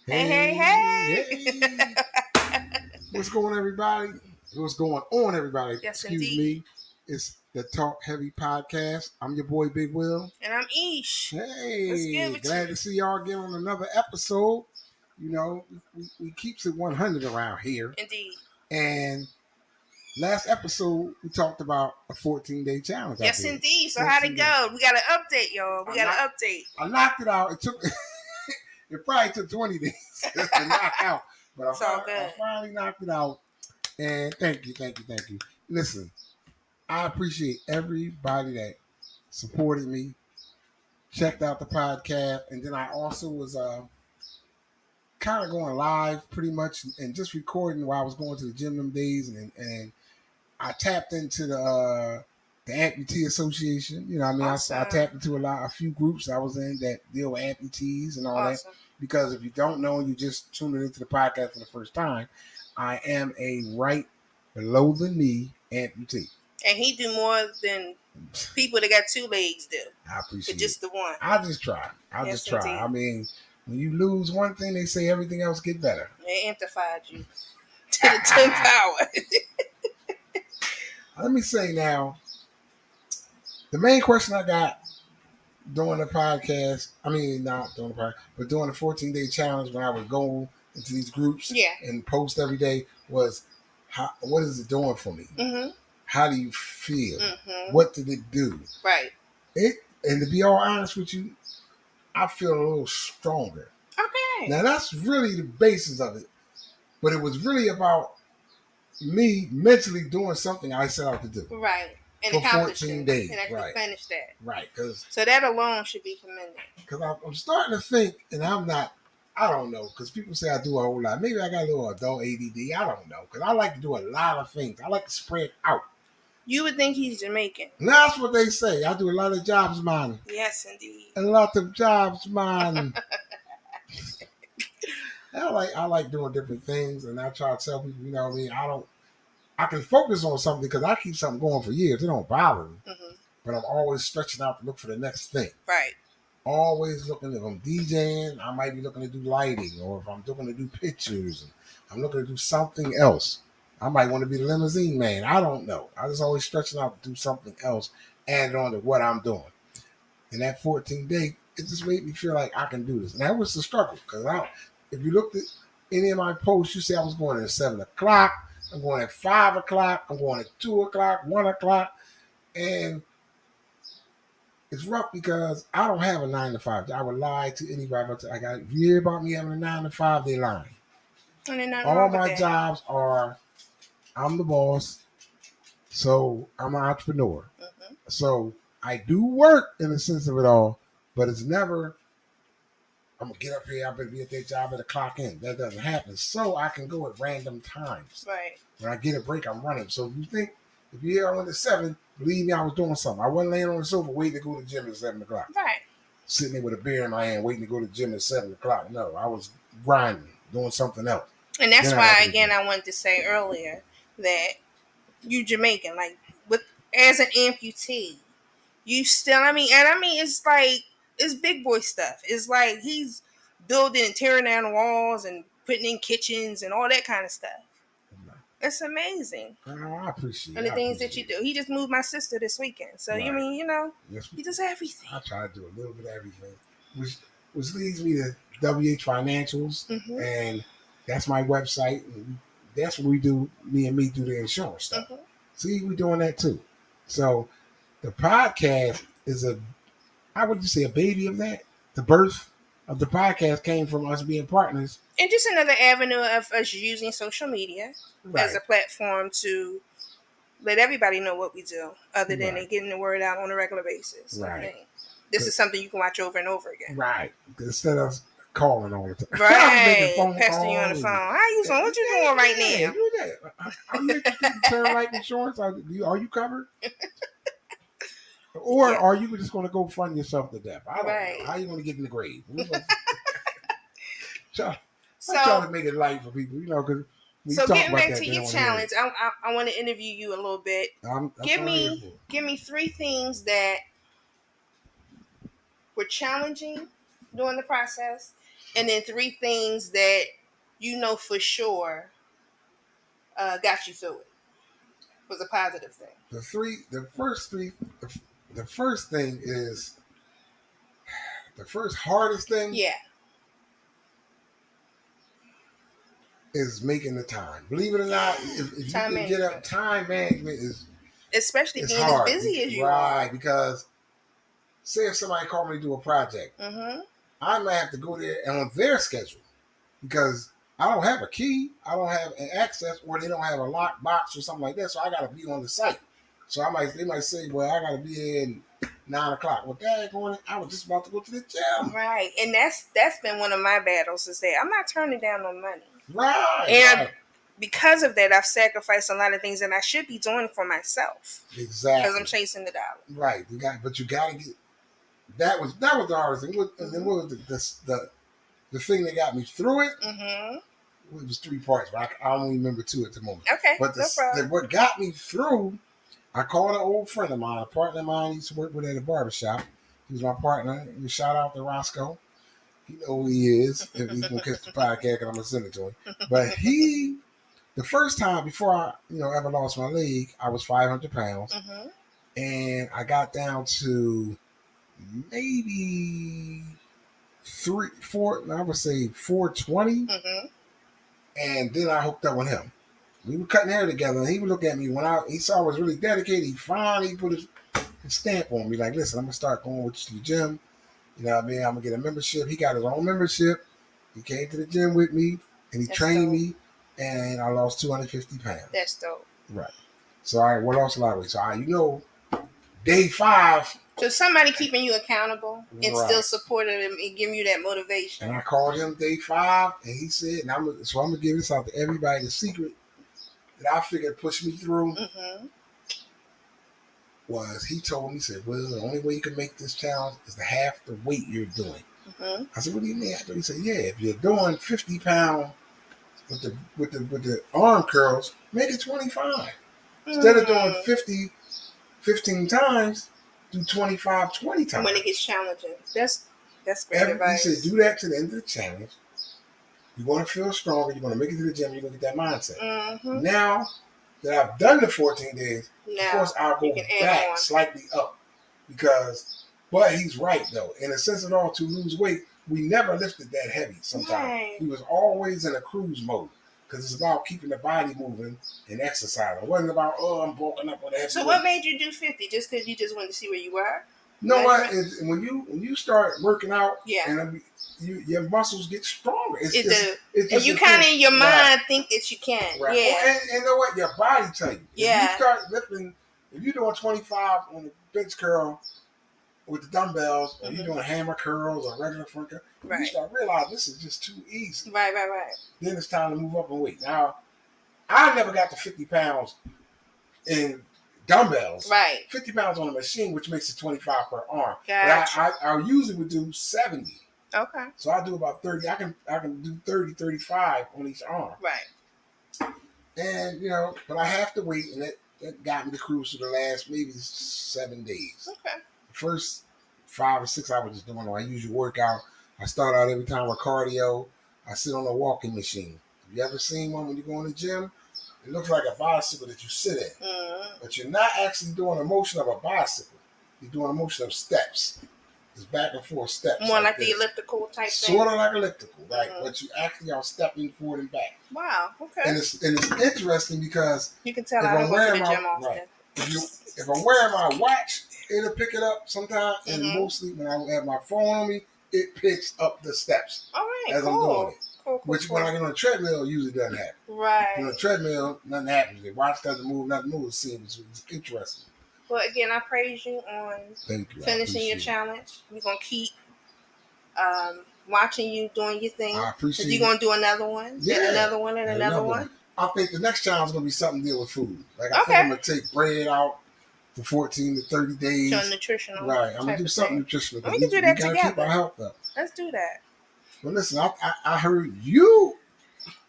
Hey. Hey. What's going on, everybody? Yes, Excuse indeed. me. It's the Talk Heavy Podcast. I'm your boy, Big Will. And I'm Ish. Let's get Hey, with you. glad to see y'all again on another episode. You know, we keeps it 100 around here. Indeed. And last episode, we talked about a 14-day challenge I Yes, did. indeed. So how'd it go? We got an update, y'all. We got an update. I knocked it out. It probably took 20 days to knock out. But I finally knocked it out. And thank you. Listen, I appreciate everybody that supported me, checked out the podcast, and then I also was kind of going live pretty much and just recording while I was going to the gym them days, and I tapped into the Amputee Association. You know, what I mean, Awesome. I tapped into a few groups I was in that deal with amputees and all that. Because if you don't know, you just tuned into the podcast for the first time. I am a right below the knee amputee. And he do more than people that got two legs do. I appreciate it. Just the one. I just try. Indeed. I mean, when you lose one thing, they say everything else get better. They amplified you to the 10th power. Let me say now, the main question I got during the podcast, not during the podcast, but during the 14-day challenge when I would go into these groups and post every day was, what is it doing for me? Mm-hmm. How do you feel? Mm-hmm. What did it do? Right. And to be all honest with you, I feel a little stronger. Okay. Now, that's really the basis of it. But it was really about me mentally doing something I set out to do. Right. And for 14 days. And actually finish that. Right. So that alone should be commended. Because I'm starting to think, and I don't know, because people say I do a whole lot. Maybe I got a little adult ADD. I don't know. Because I like to do a lot of things. I like to spread out. You would think he's Jamaican. That's what they say. I do a lot of jobs, man. Yes, indeed. A lot of jobs, man. I like doing different things, and I try to tell people, you know what I mean? I can focus on something because I keep something going for years. It don't bother me. Mm-hmm. But I'm always stretching out to look for the next thing. Right. Always looking, if I'm DJing, I might be looking to do lighting, or if I'm looking to do pictures, and I'm looking to do something else. I might want to be the limousine man. I don't know. I was always stretching out to do something else, added on to what I'm doing. And that 14-day, it just made me feel like I can do this. And that was the struggle. Because if you looked at any of my posts, you see I was going at 7 o'clock. I'm going at 5 o'clock. I'm going at 2 o'clock, 1 o'clock. And it's rough because I don't have a 9 to 5. I would lie to anybody. If you hear about me having a 9 to 5, they lying. All my jobs are, I'm the boss. So I'm an entrepreneur. Mm-hmm. So I do work in the sense of it all, but it's never, I'm going to get up here, I better be at that job at a clock in. That doesn't happen. So I can go at random times. Right. When I get a break, I'm running. So if you hear I went at 7, believe me, I was doing something. I wasn't laying on the sofa waiting to go to the gym at 7 o'clock. Right. Sitting there with a beer in my hand waiting to go to the gym at 7 o'clock. No, I was grinding, doing something else. And that's why, again, I wanted to say earlier that you Jamaican, like as an amputee, you still, it's like, it's big boy stuff. It's like he's building and tearing down walls and putting in kitchens and all that kind of stuff. It's amazing. I appreciate it. And the things that you do. He just moved my sister this weekend. So, right. He does everything. I try to do a little bit of everything. Which leads me to WH Financials. Mm-hmm. And that's my website. And that's what we do. Me do the insurance stuff. Mm-hmm. See, we're doing that too. So the podcast is I would just say a baby of that. The birth of the podcast came from us being partners. And just another avenue of us using social media as a platform to let everybody know what we do, other than getting the word out on a regular basis. Right. This is something you can watch over and over again. Right. Instead of calling all the time. Right. Pasting you on the phone. How you doing? What you doing right now? Do that. Are you term life insurance? Are you covered? Or are you just going to go fund yourself to death? I don't know. How are you going to get in the grave? I try to make it light for people, because so getting back to your challenge, I want to interview you a little bit. Give me 3 things that were challenging during the process, And then 3 things that you know for sure got you through it. Was a positive thing. The first thing is the first hardest thing Yeah. is making the time. Believe it or not, if you Time can get up, management. time management Especially is being hard. as busy as you Right, are. because say if somebody called me to do a project, Mm-hmm. I might have to go there and on their schedule because I don't have a key, I don't have an access, or they don't have a lock box or something like that. So I got to be on the site. So they might say, well, I got to be there at 9 o'clock. Well, daggone it, I was just about to go to the gym. Right, and that's been one of my battles is that I'm not turning down no money. Right, And right. because of that, I've sacrificed a lot of things that I should be doing for myself. Exactly. Because I'm chasing the dollar. Right, but you got to get. That was the hardest thing. And then what was the thing that got me through it? Mm-hmm. It was 3 parts, but I only remember 2 at the moment. Okay, But no problem. what got me through, I called an old friend of mine, a partner of mine. He used to work with at a barbershop. He was my partner. Shout out to Roscoe. He know who he is. If he's gonna catch the podcast, I'm gonna send it to him. But the first time before I, ever lost my leg, I was 500 pounds, Mm-hmm. and I got down to maybe 420, Mm-hmm. and then I hooked up with him. We were cutting hair together, and he would look at me when he saw I was really dedicated. He finally put his stamp on me, like, listen, I'm gonna start going with you to the gym. You know what I mean? I'm gonna get a membership. He got his own membership. He came to the gym with me, and he trained me, and I lost 250 pounds. That's dope. Right. So what lost a lot of weight. So day 5. So somebody keeping you accountable and Right. still supporting him and giving you that motivation. And I called him day 5, and he said, and I'm gonna give this out to everybody. The secret that I figured pushed me through was he told me, he said, well, the only way you can make this challenge is to half the weight you're doing. Mm-hmm. I said, what do you mean? He said, yeah, if you're doing 50 pounds with the arm curls, make it 25. Instead of doing 50 15 times, do 25 20 times. When it gets challenging. That's great advice. He said, do that to the end of the challenge. You're going to feel stronger. You're going to make it to the gym. You're going to get that mindset. Mm-hmm. Now that I've done the 14 days, of course, I'll go back slightly up. But he's right, though. In a sense at all, to lose weight, we never lifted that heavy sometimes. Right. We was always in a cruise mode because it's about keeping the body moving and exercising. It wasn't about, I'm bulking up with a heavy So what made you do 50? Just because you just wanted to see where you were? You know what? When you start working out, and your muscles get stronger. It's and you kind of in your mind think that you can. Right. Yeah. Well, and you know what? Your body tell you. Yeah. If you start lifting, if you're doing 25 on the bench curl with the dumbbells, or you're doing hammer curls or regular front curl, you start realizing this is just too easy. Right. Then it's time to move up in weight. Now, I never got to 50 pounds in dumbbells. Right. 50 pounds on a machine, which makes it 25 per arm. Gotcha. But I usually would do 70. Okay. So I do about 30. I can do 30, 35 on each arm. Right. And, but I have to wait, and that got me to cruise for the last maybe 7 days. Okay. The first 5 or 6 I was just doing my usual workout. I start out every time with cardio. I sit on a walking machine. Have you ever seen one when you go in the gym? It looks like a bicycle that you sit in. Mm-hmm. But you're not actually doing a motion of a bicycle. You're doing a motion of steps. It's back and forth steps. More like the elliptical type thing? Sort of like elliptical, right? Mm-hmm. But you actually are stepping forward and back. Wow, okay. And it's interesting because you can tell I don't go to the gym often. Right, if I'm wearing my watch, it'll pick it up sometimes. And mostly when I have my phone on me, it picks up the steps. All right, as I'm doing it. Cool, when I get on a treadmill, it usually doesn't happen. Right. On a treadmill, nothing happens. The watch doesn't move, nothing moves. It's interesting. Well, again, I praise you on finishing your challenge. We're going to keep watching you doing your thing. I appreciate it. You're going to do another one, and another one, and another one. I think the next challenge is going to be something to deal with food. Like, I think I'm going to take bread out for 14 to 30 days. So nutritional. Right. I'm going to do something nutritional. We can do that together. We got to keep our health up. Let's do that. Well, listen, I heard you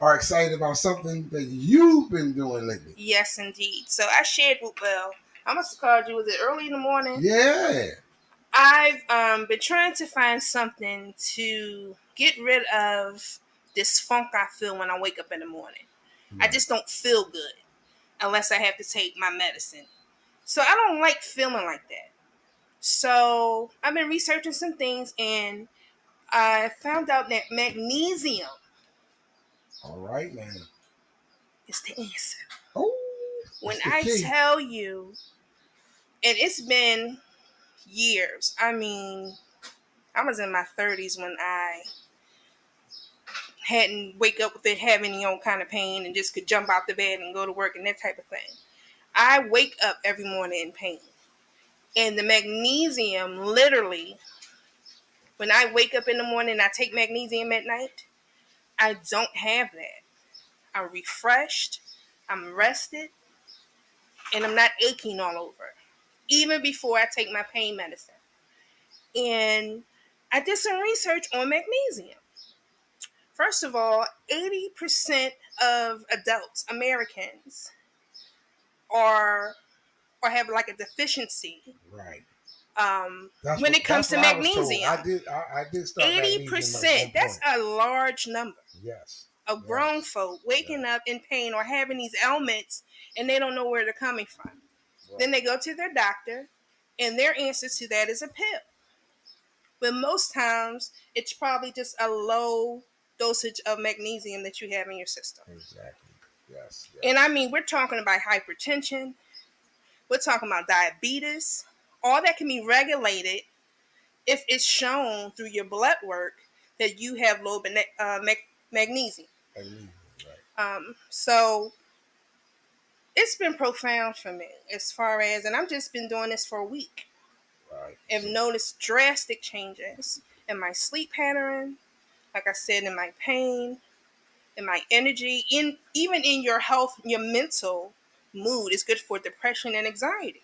are excited about something that you've been doing lately. Yes, indeed. So I shared with I must have called you. Was it early in the morning? Yeah. I've been trying to find something to get rid of this funk I feel when I wake up in the morning. I Right. just don't feel good unless I have to take my medicine. So I don't like feeling like that. So I've been researching some things and I found out that magnesium All right, man. is the answer. Oh, When that's the I key. tell you, and it's been years. I mean, I was in my 30s when I hadn't wake up with it having any own kind of pain and just could jump out the bed and go to work and that type of thing. I wake up every morning in pain. And the magnesium literally, when I wake up in the morning, I take magnesium at night. I don't have that. I'm refreshed, I'm rested, and I'm not aching all over, even before I take my pain medicine. And I did some research on magnesium. First of all, 80% of adults, Americans, are or have like a deficiency Right. when it comes That's to what I was told. magnesium. I did start magnesium at 80%, one that's point. a large number Yes. of grown Yes. folk Yes. waking up in pain or having these ailments and they don't know where they're coming from. Then Right. they go to their doctor and their answer to that is a pill. But most times it's probably just a low dosage of magnesium that you have in your system. Exactly. Yes. And I Yes. mean, we're talking about hypertension, we're talking about diabetes, all that can be regulated if it's shown through your blood work that you have low magnesium. Magnesium. Right. So it's been profound for me as far as, and I've just been doing this for a week. Right. I've So, noticed drastic changes in my sleep pattern, like I said, in my pain, in my energy, in even in your health, your mental mood. Is good for depression and anxiety.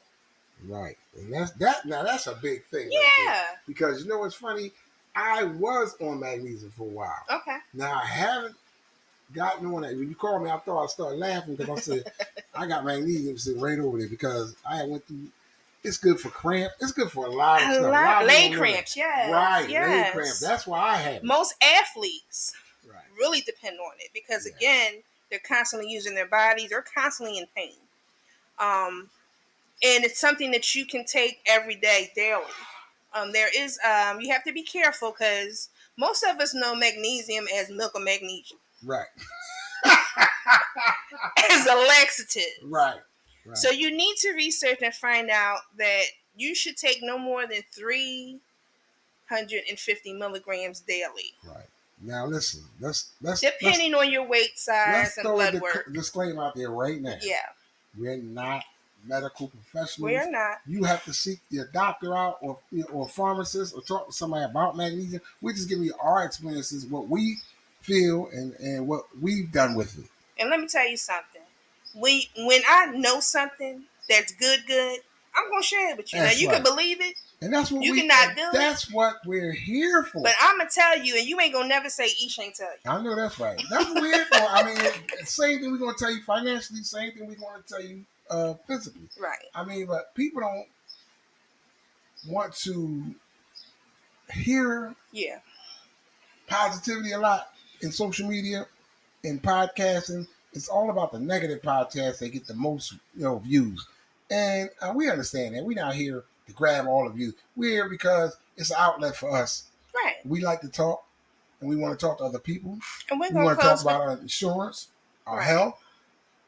right. And that's that. Now that's a big thing right there. Yeah. Because you know what's funny? I was on magnesium for a while. Okay. Now I haven't gotten on that. When you called me, I thought I started laughing because I said I got magnesium sitting right over there because I went through. It's good for cramp. It's good for a lot of A stuff. A lot lot of people leg don't know that. cramps. Yes. Right, leg cramp. Yes. That's why I have it. Most athletes Right. really depend on it because Yeah. again, they're constantly using their bodies. They're constantly in pain. Um, and it's something that you can take every day, daily. There is you have to be careful because most of us know magnesium as milk of magnesia Right. as a laxative. Right. So Right. you need to research and find out that you should take no more than 350 milligrams daily, Right. Now listen. Let's depending on your weight size and throw a blood work. disclaimer out there right now. Yeah, We're not medical we professionals. are not. You have to seek your doctor out or pharmacist or talk to somebody about magnesium. We're just giving you our experiences, what we feel and what we've done with it. And let me tell you something. When I know something that's good, I'm gonna share it with you. Now That's you can right. believe it, And that's what you we cannot do it, that's what we're here for. but I'm gonna tell you, and you ain't gonna never say Ish ain't tell you. I know that's right. That's what we're here for. I mean, same thing we're gonna tell you financially, same thing we're gonna tell you physically. Right. I mean, but people don't want to hear Yeah. positivity a lot in social media and podcasting. It's all about the negative podcasts. They get the most views, and we understand that. We're not here to grab all of you. We're here because it's an outlet for us. Right. We like to talk, and we want to talk to other people. And we're We gonna want to talk close with about our insurance, our right. health,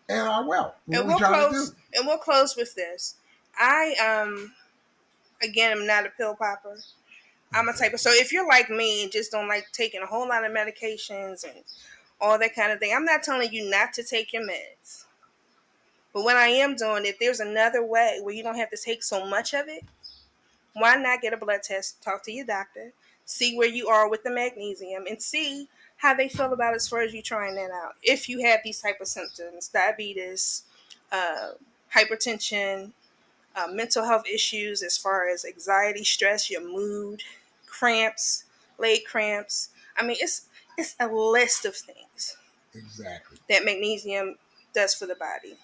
and our wealth. What And we we'll trying to do. close and we'll close with this. I again am not a pill popper. I'm a type of, so if you're like me and just don't like taking a whole lot of medications and all that kind of thing, I'm not telling you not to take your meds. But what I am doing, if there's another way where you don't have to take so much of it, why not get a blood test, talk to your doctor, see where you are with the magnesium, and see how they feel about it as far as you trying that out. If you have these type of symptoms, diabetes, uh, hypertension, mental health issues as far as anxiety, stress, your mood, cramps, leg cramps. I mean, it's a list of things Exactly. that magnesium does for the body.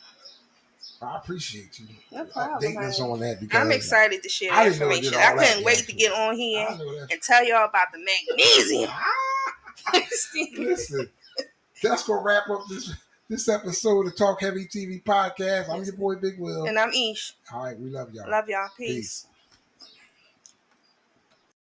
I appreciate you No problem, updating us honey. on that because I'm excited to share I the didn't know it did information. all I that couldn't wait damn to get quick. on here I know that. and tell y'all about the magnesium. Listen, that's gonna wrap up this episode of Talk Heavy TV podcast. I'm your boy Big Will. And I'm Ish. All right, we love y'all. Love y'all. Peace. Peace.